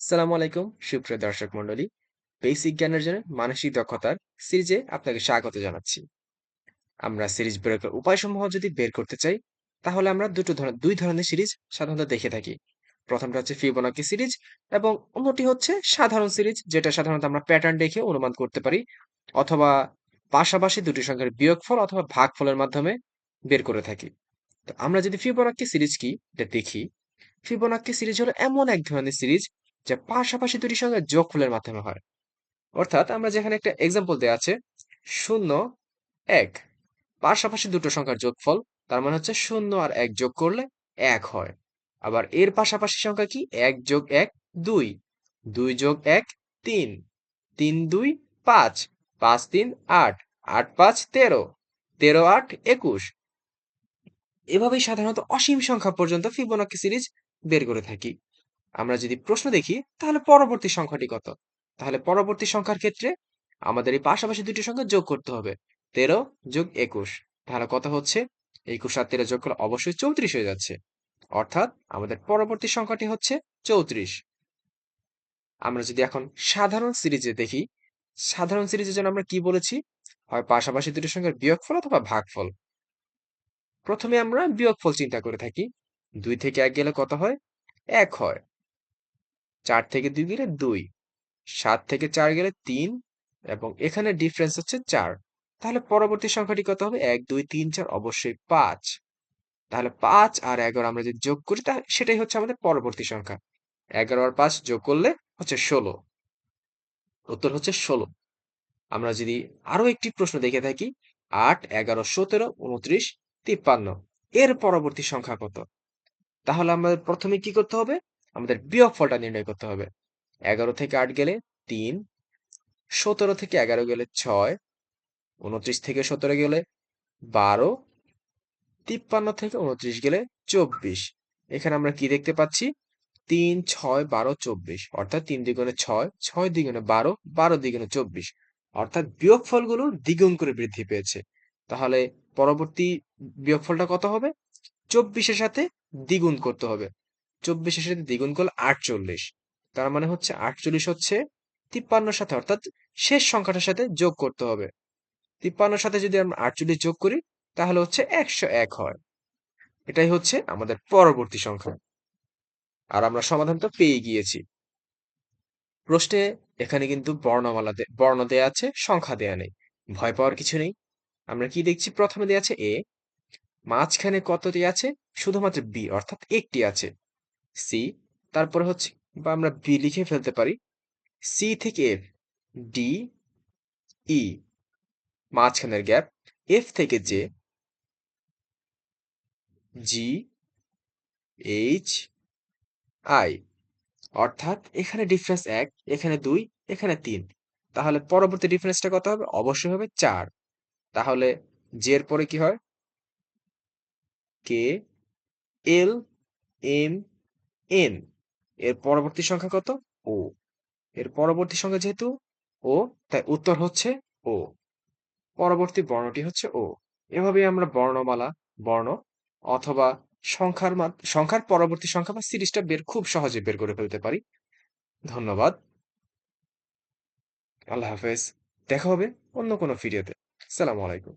সালামু আলাইকুম সুপ্রিয় দর্শক মণ্ডলী। বেসিক জ্ঞানের জন্য মানসিক দক্ষতার সিরিজে আপনাকে স্বাগত জানাচ্ছি। আমরা সিরিজ বের করার উপায়সমূহ যদি বের করতে চাই, তাহলে আমরা দুই ধরনের সিরিজ সাধারণত দেখে থাকি। প্রথমটা হচ্ছে ফিবোনাকি সিরিজ এবং অন্যটি হচ্ছে সাধারণ সিরিজ, যেটা সাধারণত আমরা প্যাটার্ন দেখে অনুমান করতে পারি, অথবা পাশাপাশি দুটি সংখ্যার বিয়োগফল অথবা ভাগফলের মাধ্যমে বের করে থাকি। তো আমরা যদি ফিবোনাকি সিরিজ কি এটা দেখি, ফিবোনাক্কি সিরিজ হলো এমন এক ধরনের সিরিজ যা পাশাপাশি দুটি সংখ্যার যোগফলের মাধ্যমে হয়। অর্থাৎ আমরা যেখানে একটা এক্সাম্পল দেয়া আছে, 0 1, পাশাপাশি দুটো সংখ্যার যোগফল, তার মানে হচ্ছে 0 আর 1 যোগ করলে 1 হয়। আবার এর পাশাপাশি সংখ্যা কি, 1 যোগ 1 2, 2 যোগ 1 3, 3 2 5, 5 3 8, 8 5 13, 13 8 21। এভাবেই সাধারণত অসীম সংখ্যা পর্যন্ত ফিবোনাক্কি সিরিজ বের করে থাকি। আমরা যদি প্রশ্ন দেখি, তাহলে পরবর্তী সংখ্যাটি কত? তাহলে পরবর্তী সংখ্যার ক্ষেত্রে আমাদের এই পাশাপাশি দুটি সংখ্যা যোগ করতে হবে। 13 যোগ 21, তাহলে কত হচ্ছে? 21 আর 13 যোগ করলে অবশ্যই 34 হয়ে যাচ্ছে। অর্থাৎ আমাদের পরবর্তী সংখ্যাটি হচ্ছে 34। আমরা যদি এখন সাধারণ সিরিজে দেখি, সাধারণ সিরিজের জন্য আমরা কি বলেছি? হয় পাশাপাশি দুটি সংখ্যার বিয়োগফল অথবা ভাগফল। প্রথমে আমরা বিয়োগফল চিন্তা করে থাকি। 2 থেকে 1 গেলে কত হয়? 1 হয়। 4 থেকে 2 গেলে 2, 7 থেকে 4 গেলে 3, এবং এখানে ডিফারেন্স হচ্ছে 4। তাহলে পরবর্তী সংখ্যাটি কত হবে? 1 2 3 4, অবশ্যই 5। তাহলে 5 আর 11 আমরা যদি যোগ করি, তাহলে সেটাই হচ্ছে আমাদের পরবর্তী সংখ্যা। 11 আর 5 যোগ করলে হচ্ছে 16। উত্তর হচ্ছে 16। আমরা যদি আরো একটি প্রশ্ন দেখে থাকি, 8 11 17 29 53, এর পরবর্তী সংখ্যা কত? তাহলে আমাদের প্রথমে কি করতে হবে? আমাদের বিয়োগফলটা নির্ণয় করতে হবে। 11 থেকে 8 গেলে 3, 17 থেকে 11 গেলে 6, 29 থেকে 17 গেলে 12, 53 থেকে 29 গেলে 24। এখানে আমরা কি দেখতে পাচ্ছি? 3 6 12 24, অর্থাৎ 3 দ্বিগুণে 6, 6 দ্বিগুণে 12, 12 দ্বিগুণে 24, অর্থাৎ বিয়োগফলগুলো দ্বিগুণ করে বৃদ্ধি পেয়েছে। তাহলে পরবর্তী বিয়োগফলটা কত হবে? 24 এর সাথে দ্বিগুণ করতে হবে। 24 এর সাথে দ্বিগুণ করলে 48। তার মানে হচ্ছে 48 হচ্ছে 53 এর সাথে, অর্থাৎ শেষ সংখ্যাটার সাথে যোগ করতে হবে। 53 এর সাথে যদি আমরা 48 যোগ করি, তাহলে হচ্ছে 101 হয়। এটাই হচ্ছে আমাদের পরবর্তী সংখ্যা। আর আমরা সমাধান তো পেয়ে গিয়েছি। প্রশ্নে এখানে কিন্তু বর্ণ দেয়া আছে, সংখ্যা দেয়া নেই। ভয় পাওয়ার কিছু নেই। আমরা কি দেখছি? প্রথমে দেয়া আছে a, মাঝখানে কতটি আছে? শুধুমাত্র b, অর্থাৎ একটি আছে। c, তারপরে হচ্ছে, বা আমরা b লিখে ফেলতে পারি, c থেকে f, d, e, মাঝখানের গ্যাপ, f থেকে j, g, h, i, অর্থাৎ এখানে ডিফারেন্স 1, এখানে 2, এখানে 3। তাহলে পরবর্তী ডিফারেন্সটা কত হবে? অবশ্যই হবে 4। তাহলে j এর পরে কি হয়? k, l, m, n, এর পরবর্তী সংখ্যা কত? o। এর পরবর্তী সংখ্যা যেহেতু o, তাই উত্তর হচ্ছে o। পরবর্তী বর্ণটি হচ্ছে ও। এভাবেই আমরা বর্ণমালা, বর্ণ অথবা সংখ্যার পরবর্তী সংখ্যা বা সিরিজটা খুব সহজে বের করে ফেলতে পারি। ধন্যবাদ। আল্লাহ হাফেজ। দেখা হবে অন্য কোনো ভিডিওতে। আসসালামু আলাইকুম।